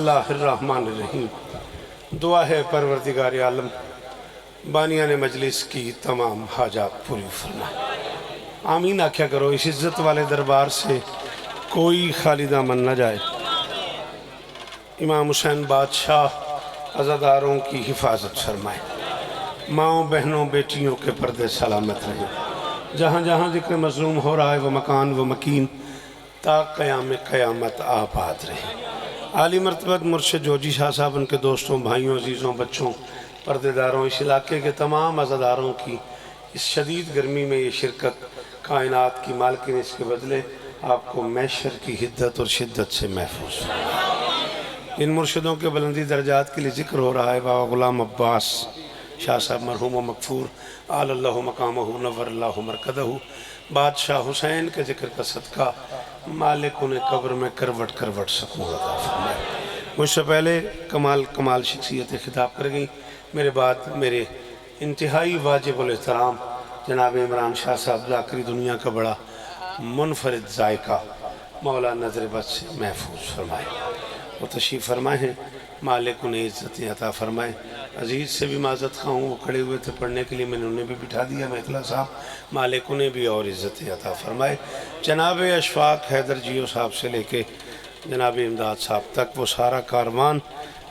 बिस्मिल्लाहिर्रहमानिर्रहीम। दुआ है परवरदिगार आलम बानिया ने मजलिस की तमाम हाजात पूरी फरमाए। आमीन आख्या करो। इस इज़्ज़त वाले दरबार से कोई खाली दामन न जाए। इमाम हुसैन बादशाह अज़ादारों की हिफाजत फरमाए। माओं बहनों बेटियों के पर्दे सलामत रहें। जहाँ जहाँ जिक्र मज़लूम हो रहा है वो मकान व मकीन ता क़याम क़यामत आबाद रहे। आली मरतबत मुर्शिद जोजी शाह साहब, उनके दोस्तों, भाइयों, अजीज़ों, बच्चों, पर्देदारों, इस इलाके के तमाम अज़ादारों की इस शदीद गर्मी में ये शिरकत कायनात की मालकिन इसके बदले आपको मैशर की हिद्दत और शिद्दत से महफूज। इन मुर्शिदों के बुलंदी दर्जात के लिए ज़िक्र हो रहा है। बाबा ग़ुलाम अब्बास शाह साहब मरहूम व मग़फ़ूर आलल्लाहु मक़ामहु नव्वरल्लाहु मरकदहु, बादशाह हुसैन के ज़िक्र का सदका मालिक उन्हें कब्र में करवट करवट सकून अता फरमाए। मुझसे पहले कमाल शख्सियतें खिताब कर गई। मेरे बाद मेरे इंतहाई वाजिबुल एहतराम जनाब इमरान शाह साहब, ज़ाकरी दुनिया का बड़ा मुनफरिद ज़ायका, मौला नज़र बद से महफूज फरमाए। वो तशरीफ़ फरमाए हैं, मालिक उन्हें इज़्ज़त अता फरमाए। अजीज़ से भी माज़त खां, वो खड़े हुए थे पढ़ने के लिए, मैंने उन्हें भी बिठा दिया महतला साहब, मालिक उन्हें भी और इज़्ज़त अता फरमाए। जनाब अशफाक हैदर जियो साहब से लेके जनाब इमदाद साहब तक वो सारा कारवान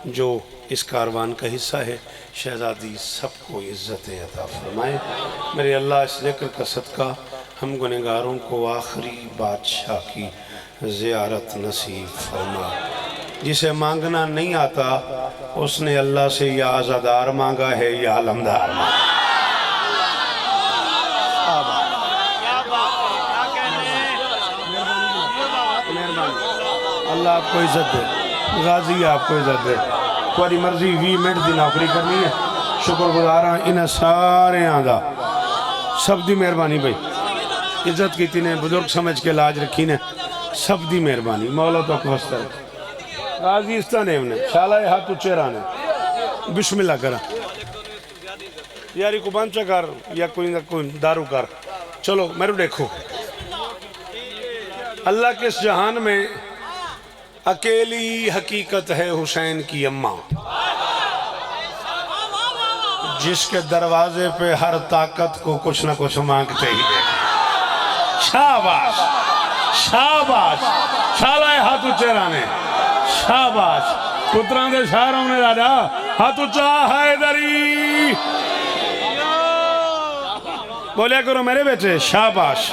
जो इस कारवान का हिस्सा है, शहज़ादी सबको इज़्ज़त अता फरमाए। मेरे अल्लाह इस ज़िक्र का सदका हम गुनहगारों को आखिरी बादशाह की ज़ियारत नसीब फरमा। जिसे मांगना नहीं आता उसने अल्लाह से या आज़ादार मांगा है या आलमदार मांगा। अल्लाह आपको इज्जत दे, गाजी आपको इज्जत दे। तुम्हारी मर्जी 20 मिनट की नौकरी करनी है। शुक्रगुजार हाँ इन्हें सारे का, सब दी मेहरबानी भाई। इज्जत की ने, बुजुर्ग समझ के लाज रखी ने, सब दी मेहरबानी। मौला तो वस्ता गाजी इसता ने हमने शाला हाथ उच्चे राने बिस्मिल्लाह करा यारी को बंचा कर या कोई ना कोई दारू कर। चलो मेरे देखो, अल्लाह के इस जहान में अकेली हकीकत है हुसैन की अम्मा, जिसके दरवाजे पे हर ताकत को कुछ ना कुछ मांगते ही देखा। शाबाश शाबाश, शाला हाथ उच्चे राने, शाबाश। पुत्रा दे शारों ने राजा हाथ उच्चा हैदरी बोलिया करो मेरे बेटे, शाबाश।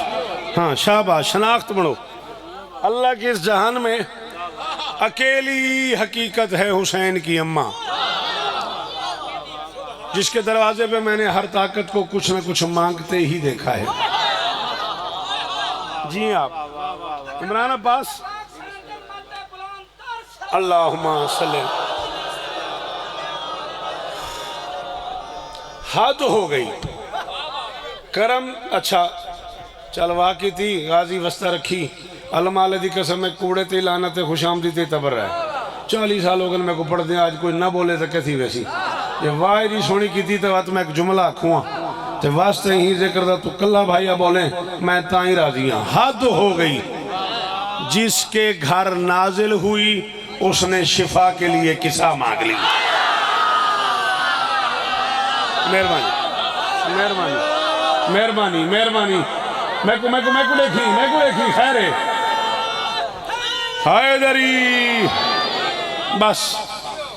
हाँ शाबाश, शनाख्त बढ़ो। अल्लाह के इस जहान में अकेली हकीकत है हुसैन की अम्मा, जिसके दरवाजे पे मैंने हर ताकत को कुछ न कुछ मांगते ही देखा है। जी आप इमरान अब्बास, अल्लाहुम्मा सल्ले। हद हो गई करम। अच्छा चलवा की थी गाजी वस्ता रखी अलमाले दी कसम में कूड़े ते लाना ते खुशामदी ते तबर है। 40 साल हो गए मैं को पढ़ते, आज कोई ना बोले तो कैसी वैसी। ये वायरी सोनी की थी तो बात मैं एक जुमला आखूँ तो वास्ते ही जिक्र दा तू कल्ला भाईया बोले मैं ताई राजी हाँ। हद हो गई। जिसके घर नाजिल हुई उसने शिफा के लिए किसा मांग ली। मेहरबानी मेहरबानी मेहरबानी मेहरबानी। मैं को देखी खैर हैदरी बस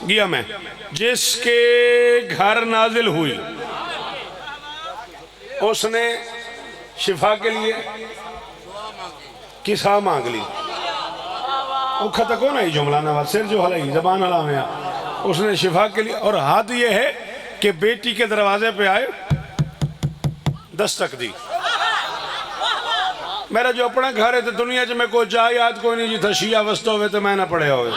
गया मैं। जिसके घर नाजिल हुई उसने शिफा के लिए किसा मांग ली। औखा तो कौन है जुमला नवा सिर जो हलाई जबान हला में उसने शिफा के लिए। और हाथ ये है कि बेटी के दरवाजे पे आए, दस्तक दी। मेरा जो अपना घर है तो दुनिया च मैं कोई जा याद कोई नहीं जी था। शिया वस्ता हुए तो मैं ना पढ़े हो,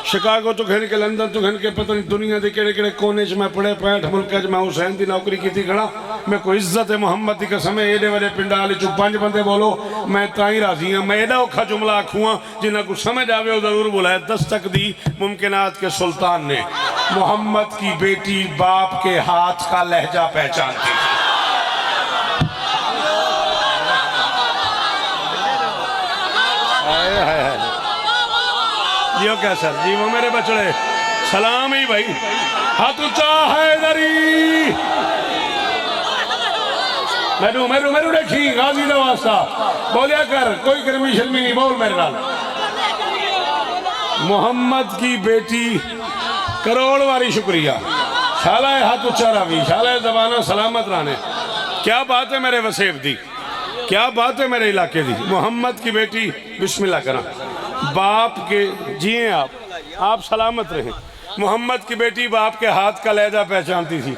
शिकागो तो घन के, लंदन तो घन के, पता नहीं दुनिया के केड़े केड़े कोने च मैं पढ़े। 65 मुल्क मैं हुसैन की नौकरी की थी खड़ा। मैं कोई इज्जत है मोहम्मद की कसम है। एडे वाले पिंडा वाले चुप 5 बंदे बोलो मैं ताई राजी हाँ। मैं एडा औखा जुमला आखूँ जिन्हें कुछ समझ आवे वो जरूर बुलाए। दस्तक दी मुमकिनात के सुल्तान ने। मोहम्मद की बेटी बाप के हाथ का लहजा पहचानती थी। जियो कैसर जी वो मेरे बचड़े सलाम ही भाई हाथ ऊंचा हैदरी मैनू मैनू मैनू देखी गाजी का वास्ता बोलिया कर कोई गर्मी शर्मी नहीं बोल मेरे नाल मोहम्मद की बेटी करोड़ वारी शुक्रिया शाला हाथ उच्चा रावी शाला जबाना सलामत रहने क्या बात है मेरे वसेब दी क्या बात है मेरे इलाके दी मोहम्मद की बेटी बिस्मिल्लाह करा बाप के जिए आप सलामत रहे मोहम्मद की बेटी बाप के हाथ का लहजा पहचानती थी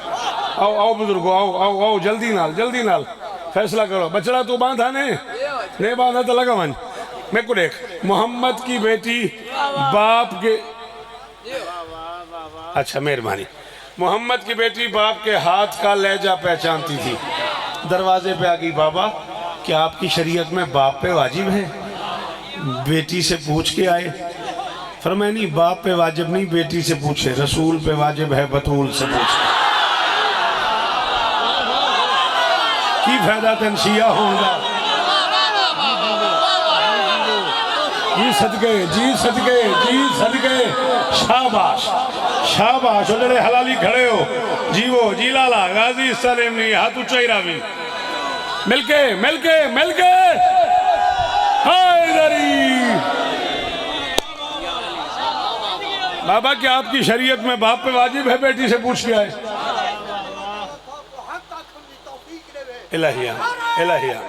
आओ आओ बुजुर्गो आओ आओ आओ जल्दी नाल फैसला करो बचड़ा तू बांधा नहीं बांधा तो लगा मन मैं को देख मोहम्मद की बेटी बाप के अच्छा मेहरबानी मोहम्मद की बेटी बाप के हाथ का लहजा पहचानती थी दरवाजे पे आ गई बाबा क्या आपकी शरीयत में बाप पे वाजिब है बेटी से पूछ के आए फरमाया नहीं बाप पे वाजिब नहीं बेटी से पूछे रसूल पे वाजिब है बतूल से पूछे की फायदा तनशिया होगा जी सदके शाबाश शाबाश जड़े हलाली खड़े हो जीवो जी लाला गाजी सलेम नहीं हाथ ऊंचा ही रावी मिलके बाबा क्या आपकी शरीयत में बाप पे वाजिब है बेटी से पूछ के आए इलाहिया इलाहिया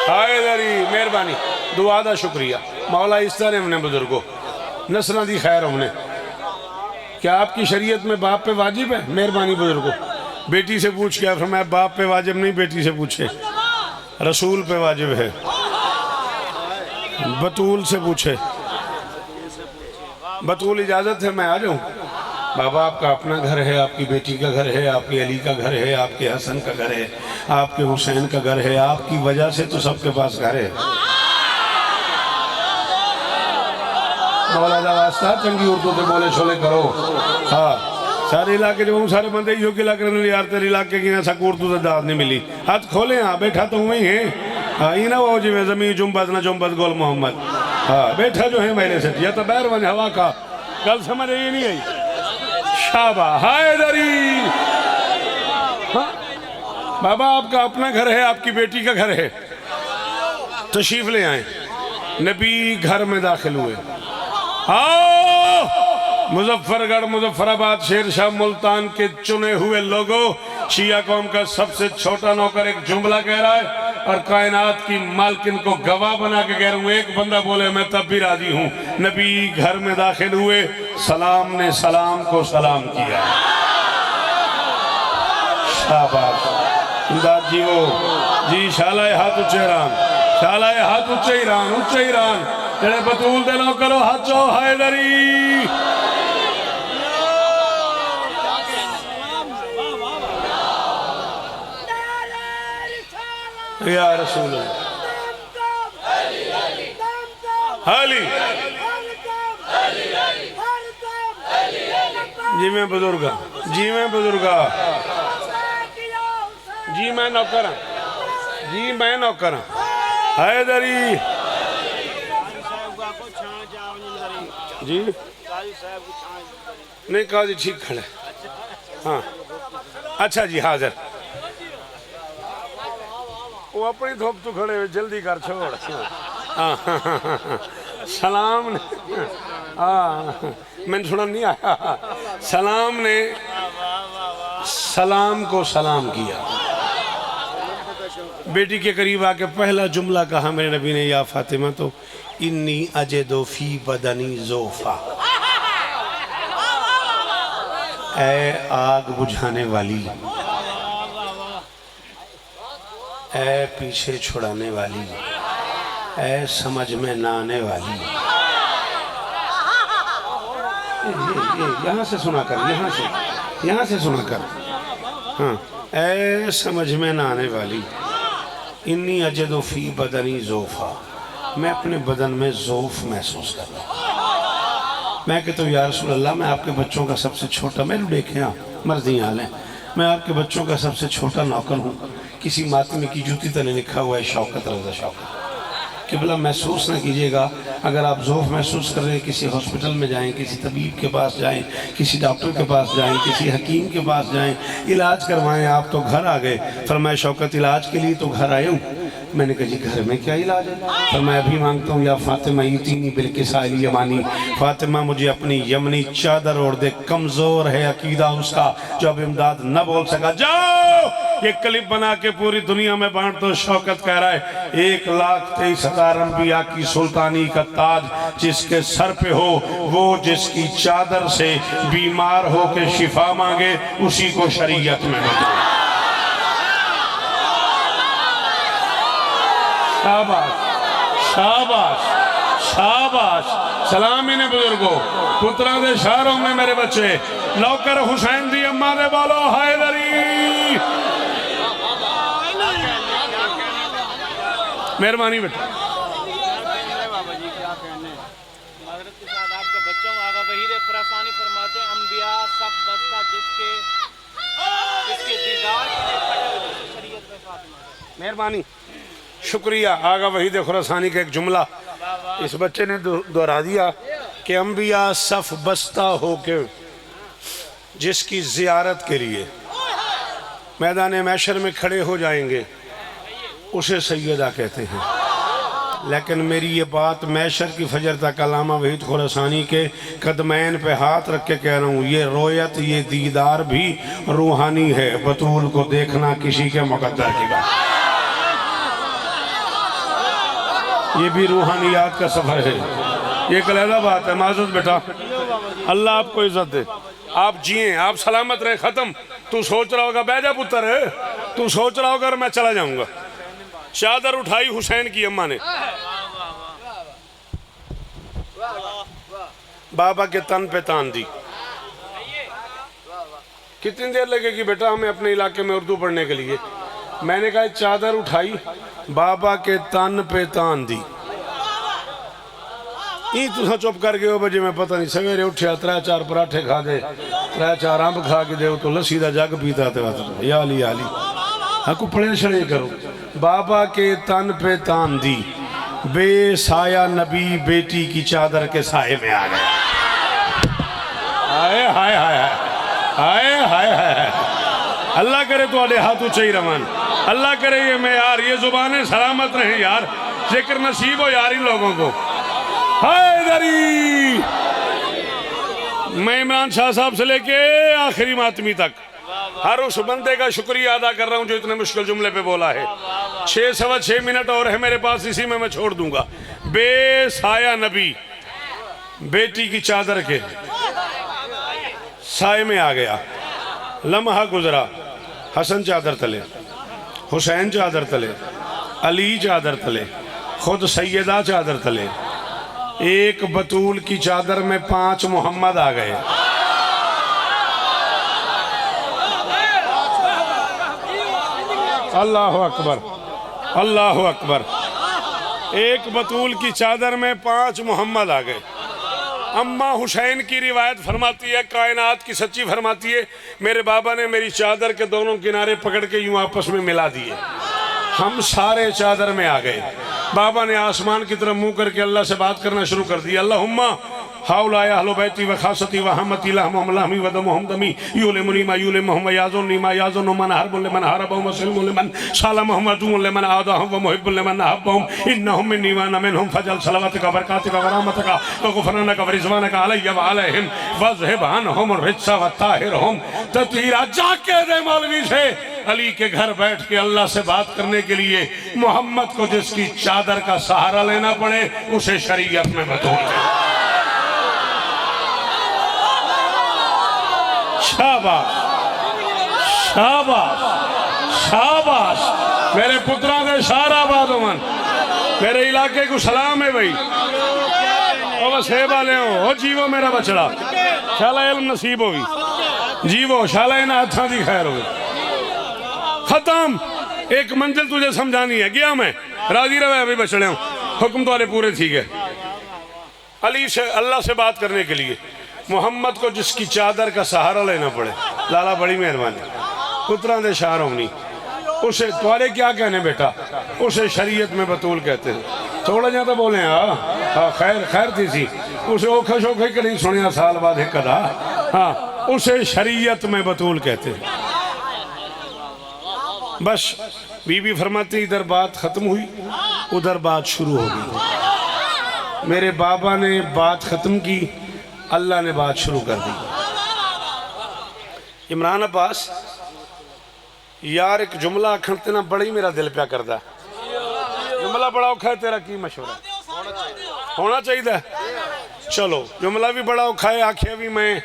हैदरी मेहरबानी दुआ दा शुक्रिया मौला इस तरह हमने बुजुर्गो नस्लों की खैर हमने क्या आपकी शरीयत में बाप पे वाजिब है मेहरबानी बुजुर्गो बेटी से पूछ के फरमाया बाप पे वाजिब नहीं बेटी से पूछे रसूल पे वाजिब है बतूल से पूछे बतूल इजाजत है मैं आ जाऊं बाबा आपका अपना घर है आपकी बेटी का घर है आपके अली का घर है आपके हसन का घर है आपके हुसैन का घर है आपकी वजह से तो सबके पास घर है मौलाना वास्ता चंगी उर्दू से बोले छोले करो हाँ सारे इलाके जो सारे बंदे यो किला करने यार तेरे इलाके की ना सक उर्दू से दाद नहीं मिली हाथ खोले हाँ बैठा तो वही है हाँ ये ना वो जिम्मे जमी जुम्बद ना जुम्बद गोल मोहम्मद हाँ बैठा जो है मेरे से या तो बैर वन हवा का कल समझ ये नहीं आई शाबा हैदरी हाँ बाबा आपका अपना घर है आपकी बेटी का घर है तशरीफ ले आए नबी घर में दाखिल हुए आओ मुजफ्फरगढ़ मुजफ्फराबाद शेरशाह मुल्तान के चुने हुए लोगों शिया कौम का सबसे छोटा नौकर एक जुमला कह रहा है और कायनात की मालकिन को गवाह बना के कह रहा हूं एक बंदा बोले मैं तब भी राजी हूं नबी घर में दाखिल हुए सलाम ने सलाम को सलाम किया शाबाश इमदाद जी वो जी शालाए हाथ उच्चे ईरान तेरे बतूल दिलो करो हाचो हैदरी या रसूल हाली जी मैं बुजुर्गा जी मैं नौकर हैदरी जी नहीं काजी ठीक खड़े हाँ अच्छा जी हाजिर वो अपनी धोप तो खड़े हुए जल्दी कर छोड़ हाँ सलाम ने हाँ मैंने सुना नहीं आया सलाम ने सलाम को सलाम किया बेटी के करीब आके पहला जुमला कहा मेरे नबी ने या फातिमा तो इन्नी अजदो फी बदनी जोफा ऐ आग बुझाने वाली ऐ पीछे छुड़ाने वाली ऐ समझ में ना आने वाली यहाँ से सुना कर यहाँ से सुना कर हाँ ऐ समझ में ना आने वाली इन्नी अजदो फी बदनी जोफा मैं अपने बदन में ज़ौफ़ महसूस कर रहा हूँ मैं कहता हूँ या रसूल अल्लाह मैं आपके बच्चों का सबसे छोटा मैंने देखे हाँ मर्जी हाल है मैं आपके बच्चों का सबसे छोटा नौकर हूँ किसी मातमी की जूती तले लिखा हुआ है शौकत रज़ा शौकत किबला महसूस ना कीजिएगा। अगर आप ज़ौफ़ महसूस कर रहे हैं, किसी हॉस्पिटल में जाएं, किसी तबीब के पास जाएं, किसी डॉक्टर के पास जाएं, किसी हकीम के पास जाएं, इलाज करवाएं। आप तो घर आ गए। फरमाया शौकत इलाज के लिए तो घर आए हूँ। मैंने कहा जी घर में क्या इलाज है? फरमाया अभी मांगता हूँ या फातिमा यूतीनी बिलकिसाइली यमानी, फातिमा मुझे अपनी यमनी चादर ओढ़ दे, कमज़ोर है अकीदा उसका जो अब इमदाद न बोल सका। जाओ ये क्लिप बना के पूरी दुनिया में बांट दो। शौकत कह रहा है 1,23,000 अंबिया की सुल्तानी का ताज जिसके सर पे हो, वो जिसकी चादर से बीमार हो के शिफा मांगे, उसी को शरीयत में बदलो। शाबाश शाबाश शाबाश। सलाम इन्हें बुजुर्गो, पुत्रा दे शारों में मेरे बच्चे, नौकर हुसैन दी अम्मा दे बोलो हैदरी। मेहरबानी बेटा। मेहरबानी शुक्रिया। आगा वहीद खुरासानी का एक जुमला इस बच्चे ने दोहरा दिया कि अंबिया सफ बस्ता होके जिसकी जियारत के लिए मैदान मैशर में खड़े हो जाएंगे उसे सैयदा कहते हैं। लेकिन मेरी ये बात मैशर की फजर तक अल्लामा वहीद खुरासानी के कदमैन पे हाथ रख के कह रहा हूँ, ये रोयत ये दीदार भी रूहानी है। बतूल को देखना किसी के मुकद्दर की बात, ये भी रूहानियात का सफर है। ये एक अलग बात है। माज़ूद बेटा, अल्लाह आपको इज्जत दे, आप जिए, आप सलामत रहे। खत्म। तू सोच रहा होगा बैजा पुत्र है, तू सोच रहा होगा मैं चला जाऊंगा। चादर उठाई हुसैन की अम्मा ने, बाबा के तन पे तान दी। कितनी देर लगेगी बेटा हमें अपने इलाके में उर्दू पढ़ने के लिए? मैंने कहा चादर उठाई, बाबा के तन पे तान दी। ई तुसा चुप कर गए हो बजे मैं पता नहीं। सवेरे उठा 3-4 पराठे खा दे, 3-4 अंब खा के दे तो लस्सी का जग पीता थे। याली याली हाँ को पढ़े छड़े करो। बाबा के तन पे तान दी, बेसाया नबी बेटी की चादर के साए में आ गया। हाय हाय हाय हाय हाय हाय। अल्लाह करे तो आले हाथ ऊंचे ही रवन। अल्लाह करे ये मैं यार ये जुबानें सलामत रहे यार, जिक्र नसीब हो यार इन लोगों को। हैदरी मैं इमरान शाह साहब से लेके आखिरी मातमी तक हर उस बंदे का शुक्रिया अदा कर रहा हूँ जो इतने मुश्किल जुमले पे बोला है। 6-6.25 मिनट और है मेरे पास, इसी में मैं छोड़ दूंगा। बेसाया नबी बेटी की चादर के साए में आ गया। लम्हा गुजरा, हसन चादर तले, हुसैन चादर तले, अली चादर तले, खुद सैयदा चादर तले। एक बतूल की चादर में 5 मोहम्मद आ गए। अल्लाह अकबर अल्लाह अकबर। एक बतूल की चादर में 5 मोहम्मद आ गए। अम्मा हुसैन की रिवायत फरमाती है, कायनात की सच्ची फरमाती है, मेरे बाबा ने मेरी चादर के दोनों किनारे पकड़ के यूं आपस में मिला दिए। हम सारे चादर में आ गए। बाबा ने आसमान की तरफ मुंह करके अल्लाह से बात करना शुरू कर दिया। अल्लाहुम्मा हाउलाया अहलो बैती व खासती व हमती लहम लहमी व दमहम दमी युलमुनी मा युलमुहम याजुनी मा याजुनु मन हरबुल मन हरबहुम सलमुल मन साला मुहम्मदुल मन आदाहum व मुहिब्बुल मन अहब्बहुम इन्नहुम मिन्नी व मिनहुम फजल सलावतका बरकातका व रहमतका व गुफरानका व रिज़वानका अलैहि व अलैहिम वज़हिब अनहुम रिज्सा व ताहिरहुम तत्हीरा। जाके दे मौलवी से अली के घर बैठ के अल्लाह से बात करने के लिए मोहम्मद को जिसकी चादर का सहारा लेना पड़े उसे शरीयत में बतौर दे। शाबाश शाबाश शाबाश। मेरे पुत्रा दे सारा बादमन मेरे इलाके को सलाम है भाई। और सेब वाले हो जीवो मेरा बछड़ा, शाला इल्म नसीब होगी, जीवो शाला इन हाथों की खैर होगी। खत्म। एक मंजिल तुझे समझानी है, गया मैं, राजी रहे अभी बछड़े हूँ, हुक्म तुम्हारे पूरे थी गए। अली से अल्लाह से बात करने के लिए मोहम्मद को जिसकी चादर का सहारा लेना पड़े, लाला बड़ी मेहरबानी। पुत्रा दे शार होनी उसे तुम्हारे क्या कहने बेटा, उसे शरीयत में बतूल कहते हैं। थोड़ा जा तो बोले हाँ खैर खैर थी सी उसे औखा शौखा ही नहीं सुनिया साल बाद एक अदा। हाँ उसे शरीयत में बतूल कहते हैं। बस बीबी फरमाती इधर बात खत्म हुई उधर बात शुरू हो गई। मेरे बाबा ने बात खत्म की, अल्लाह ने बात शुरू कर दी। इमरान अब्बास यार एक जुमला आखन ते ना बड़ी मेरा दिल प्या करदा। जुमला बड़ा औखा है, तेरा की मशवरा? होना चाहिए। चलो जुमला भी बड़ा औखा है। आखिया भी मैं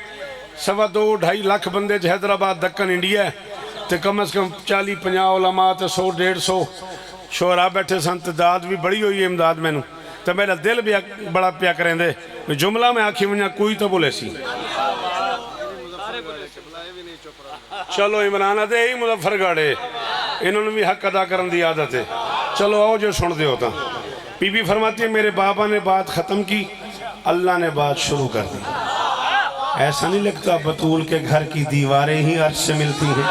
2.25 लाख बंदे हैदराबाद दक्कन इंडिया ते कम से कम 40-50 उलमा ते 100-150 शोहरा बैठे सन। तादाद भी बड़ी हुई है इमदाद मैनू तो मेरा दिल भी बड़ा प्या करेंदे। जुमला मैं आखी वना कोई तो बोले सी। चलो इमरान आदे यही मुजफ्फरगढ़ है, इन्होंने भी हक अदा करने की आदत है। चलो आओ जो सुन दो। तो बीबी फरमाती है मेरे बाबा ने बात ख़त्म की, अल्लाह ने बात शुरू कर दी। ऐसा नहीं लगता बतूल के घर की दीवारें ही अर्श से मिलती हैं।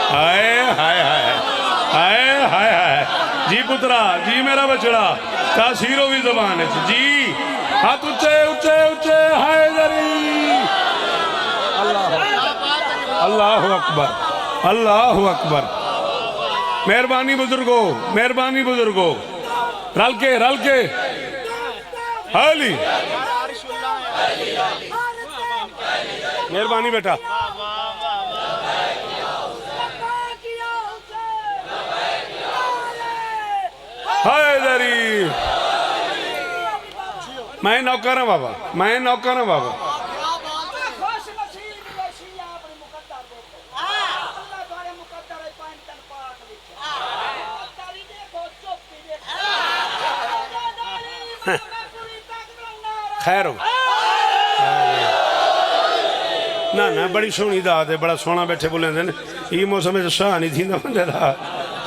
हाय हाय हाय हाय हाय हाय जी पुत्रा जी मेरा बछड़ा तासीरो भी जबान है जी। हाथ ऊंचे ऊंचे ऊंचे हाय दरी। अल्लाह अकबर अल्लाह अकबर। मेहरबानी बुजुर्गो मेहरबानी बुजुर्गो रल के हाली मेहरबानी बेटा। हाय दरी मैं नौकर हूं बाबा, मैं नौकर हूं बाबा। खैर हो ना ना बड़ी सोहनी दात है, बड़ा सोहना बैठे बोलेंदे ने। ये मौसम शाह नहीं थी बंदे का।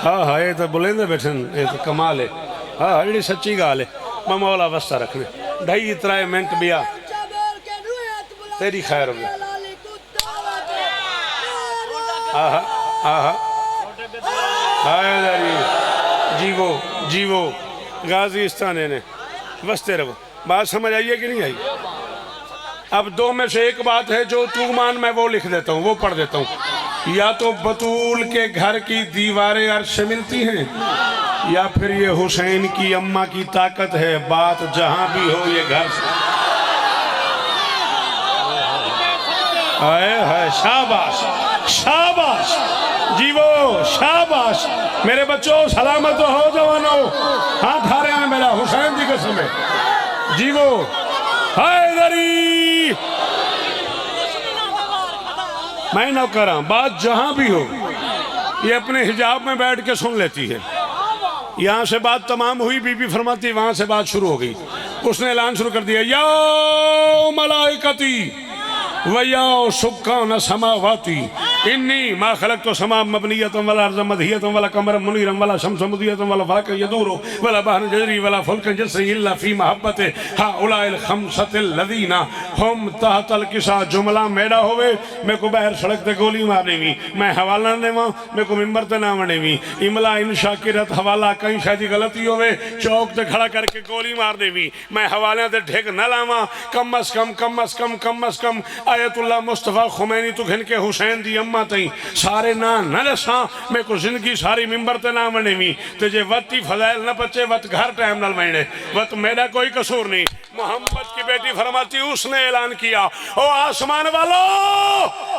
हाँ हाँ ये तो बोलेंदे बैठे ये तो कमाल है। हाँ जी सच्ची गाल है। मैं मौला वस्ता रखने 2.5-3 मिनट बिया तेरी खैर हो गई। जीवो जीवो गाजीस्तान ने बसते रहो। बात समझ आई है कि नहीं आई? अब 2 में से एक बात है जो तू मान, मैं वो लिख देता हूँ, वो पढ़ देता हूँ। या तो बतूल के घर की दीवारें अर्श से मिलती हैं या फिर ये हुसैन की अम्मा की ताकत है। बात जहां भी हो ये घर से। हाय हाय शाबाश शाबाश जीवो शाबाश। मेरे बच्चों सलामत हो जवानो। हाथ हारे में मेरा हुसैन की कसम है। जीवो हैदरी। मैं नौकर हूं। बात जहां भी हो ये अपने हिजाब में बैठ के सुन लेती है। यहाँ से बात तमाम हुई, बीबी फरमाती वहां से बात शुरू हो गई। उसने ऐलान शुरू कर दिया या मलाइकती वया सुक्कान समावाती इन्नी मा खलक़्तु समा मबनियतम वला अर्ज़ मदहियतम वला कमरम मुनीरम वला शम्स मुदियतम वला फलक यदूरु वला बहर जजरी वला फुल्कन जस्री इल्ला फी महब्बति हाउलाइल खमसतिल लदीना हम तहतल किसा। जुमला मेरा होवे मैं को बाहर सड़क ते गोली मारने भी, मैं हवाला न देवा, मैं को मिंबर ते ना वणे भी। इमला इन शाकिरत हवाला कहीं शायद गलती होवे चौक ते खड़ा करके गोली मार दे भी, मैं हवाले ते ढेक न लावा। कम अस कम आयतुल्लाह मुस्तफ़ा खुमैनी तू घिन के हुसैन दी अम्मा तई सारे ना न दसा। मैं को जिंदगी सारी मिंबर ते ना वणे भी ते जे वती फजाइल न बचे वत घर टाइम नाल वणे वत मेरा कोई कसूर नहीं। मोहम्मद की बेटी फरमाती उसने ऐलान किया ओ आसमान वालों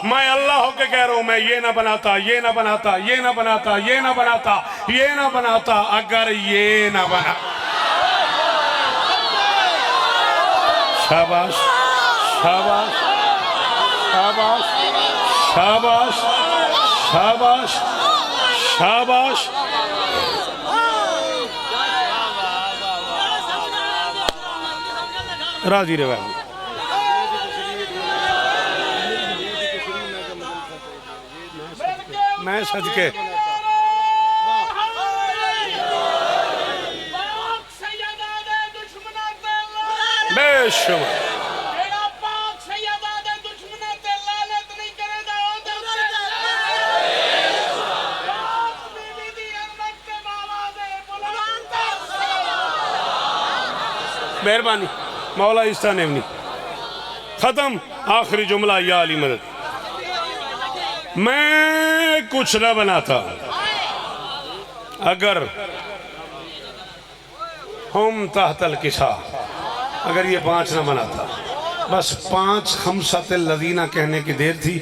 मैं अल्लाह होके कह रहा हूं मैं ये ना बनाता ये ना बनाता ये ना बनाता ये ना बनाता ये ना बनाता अगर ये ना बना। शाबाश शाबाश शाबाश शाबाश शाबाश शाबाश। राजी रे भाई मैं सदके बेशुमार मेहरबानी मौला इस्ता नेवनी। ख़त्म आखिरी जुमला या अली मदद। मैं कुछ न बनाता अगर हम तहतल किसा, अगर ये 5 न बनाता। बस 5 खमसतल लदीना कहने की देर थी।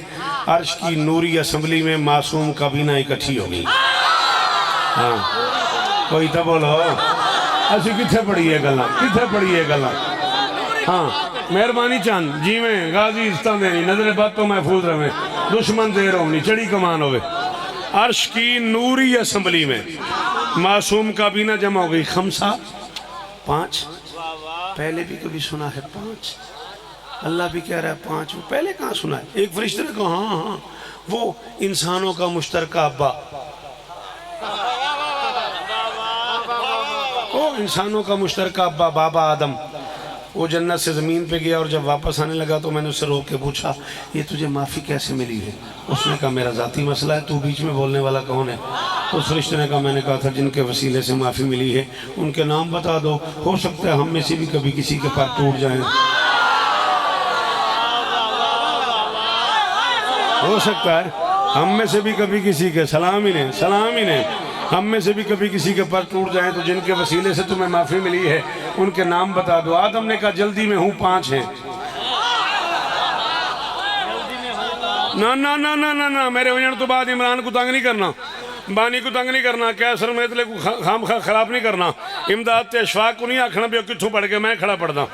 अर्श की नूरी असम्बली में मासूम काबीना इकट्ठी हो गई। हाँ कोई तो बोलो असी किथे पढ़ी है गल्ला, किथे पढ़ी है गल्ला। हाँ मेहरबानी चंद जी में गाजी इस्ता देनी नजर बात तो महफूज रहे, दुश्मन देर होनी चढ़ी कमान होवे। अर्श की नूरी असम्बली में मासूम काबीना जमा हो गई। खमसा 5 पहले भी कभी सुना है 5? अल्लाह भी कह रहा है 5, वो पहले कहाँ सुना है? एक फरिश्ते ने कहा हाँ हाँ वो इंसानों का मुश्तरका अब्बा, वो इंसानों का मुश्तरका अब्बा बाबा आदम, वो जन्नत से ज़मीन पे गया और जब वापस आने लगा तो मैंने उससे रोक के पूछा ये तुझे माफ़ी कैसे मिली है? उसने कहा मेरा ज़ाती मसला है, तू बीच में बोलने वाला कौन है? उस फरिश्ते ने कहा मैंने कहा था जिनके वसीले से माफ़ी मिली है उनके नाम बता दो, हो सकता है हम में से भी कभी किसी के पैर टूट जाएं। हो सकता है हम में से भी कभी किसी के सलाम ही ने हम में से भी कभी किसी के पर टूट जाएं तो जिनके वसीले से तुम्हें माफ़ी मिली है उनके नाम बता दो। आदम ने कहा जल्दी में हूँ 5 हैं। ना ना ना ना ना ना मेरे वजन तो बाद इमरान को तंग नहीं करना, बानी को तंग नहीं करना, कैसर मेतले को खाम खा खराब नहीं करना, इमदाद ते अशफाक को नहीं आखना भी कितों पढ़ के मैं खड़ा पढ़दा,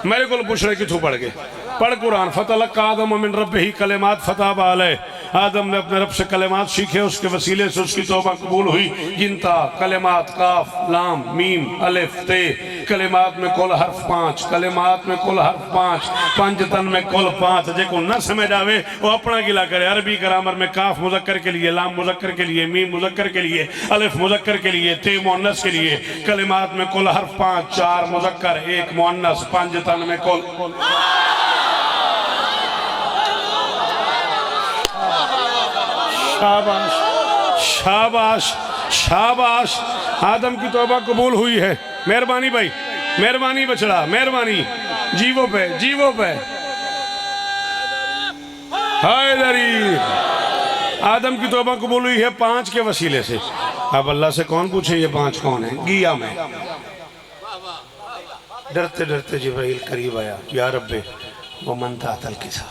मेरे को पूछ रहे कितों पढ़ के। पढ़ कुरान। फतलक्का आदम मिन रब्बिही कलिमात फताब अलैह। आदम ने अपने रब से कलिमात सीखे, उसके वसीले से उसकी तौबा कबूल हुई। गिनता कलिमात काफ लाम मीम अलिफ ते, कलिमात में कुल हर्फ 5, कलिमात में कुल हर्फ 5, पंजतन में कुल 5। जेको न समझ आवे वो अपना गिला करे। अरबी ग्रामर में काफ मुजक्कर के लिए, लाम मुजक्कर के लिए, मीम मुजक्कर के लिए, अलिफ मुजक्कर के लिए, ते मुअन्नस के लिए। कलिमात में कुल हर्फ 5, 4 मुजक्कर 1 मुअन्नस, पंजतन में कुल। शाबाश शाबाश शाबाश। आदम की तौबा कबूल हुई है। मेहरबानी भाई, मेहरबानी बछड़ा, मेहरबानी। जीवो पे हैदरी। आदम की तौबा कबूल हुई है 5 के वसीले से। अब अल्लाह से कौन पूछे ये 5 कौन है? गिया में डरते डरते जिब्राइल करीब आया। या रब्बे वो मन था तल किसा,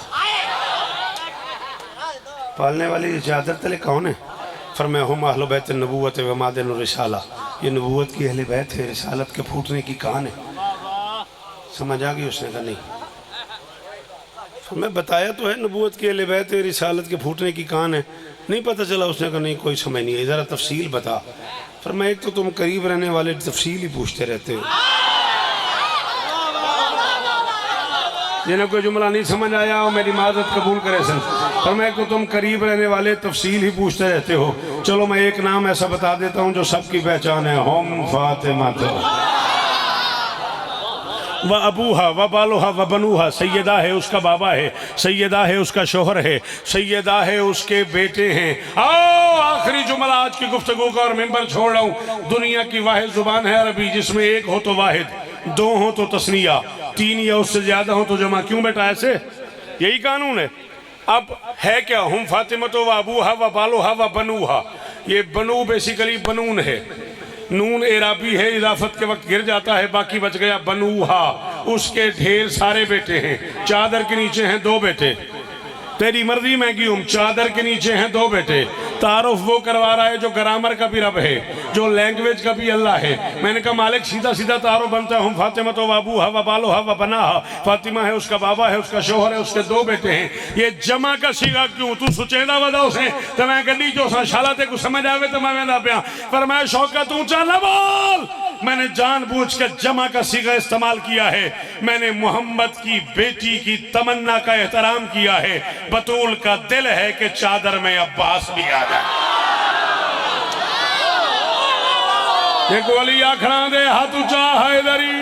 पालने वाली चादर तले कौन है? फरमाया हुम अहले बैत नबूवत व मादिन रिसाला। ये नबूवत की अहले बैत है, रिसालत के फूटने की कान है। समझ आ गई? उसने कहा नहीं। मैं बताया तो है नबूवत की अहले बैत है, रिसालत के फूटने की कान है। नहीं पता चला? उसने कहा नहीं कोई समझ नहीं है, ज़रा तफसील बता। फरमाया एक तो तुम करीब रहने वाले तफसील ही पूछते रहते हो, जिन्हें कोई जुमला नहीं समझ आया और मेरी माजरत कबूल करे सन। पर मैं को तुम करीब रहने वाले तफसील ही पूछते रहते हो। चलो मैं एक नाम ऐसा बता देता हूँ जो सबकी पहचान है। हम फातिमा व अबूहा व बालोहा व बनूहा। सैयदा है उसका बाबा है, सैयदा है उसका शोहर है, सैयदा है उसके बेटे हैं। आओ आखिरी जुमला आज की गुफ्तगू का और मिंबर छोड़ रहा हूँ। दुनिया की वाहिद जुबान है अरबी, जिसमें एक हो तो वाहिद, 2 हो तो तस्निया, 3 या उससे ज्यादा हो तो जमा। क्यों बेटा ऐसे? यही कानून है। अब है क्या? हम फातिमा तो व अबूहा व बालोहा व बनूहा। ये बनू बेसिकली बनून है, नून एराबी है, इजाफत के वक्त गिर जाता है, बाकी बच गया बनूहा। उसके ढेर सारे बेटे हैं। चादर के नीचे हैं 2 बेटे। तेरी मर्जी मैं क्यों? चादर के नीचे हैं 2 बेटे। तारुफ वो करवा रहा है जो ग्रामर का भी रब है, जो लैंग्वेज का भी अल्लाह है। मैंने कहा मालिक सीधा सीधा तारुफ बनता है। हम फातिमा तो बाबू हवा बालो हवा बना। फातिमा है उसका बाबा है, उसका शोहर है, उसके 2 बेटे हैं। ये जमा का सीगा क्यों? तू सुचेंदा वदा उसे तो मैं गड्डी जो शाला ते को समझ आवे तो मैं वेंदा पिया, पर मैं शौकत ऊंचा न बोल। मैंने जानबूझ कर जमा का सीगा इस्तेमाल किया है। मैंने मोहम्मद की बेटी की तमन्ना का एहतराम किया है। बतूल का दिल है कि चादर में अब्बास भी आ जाए। देखो अली आखना दे हाथ ऊंचा हैदरी।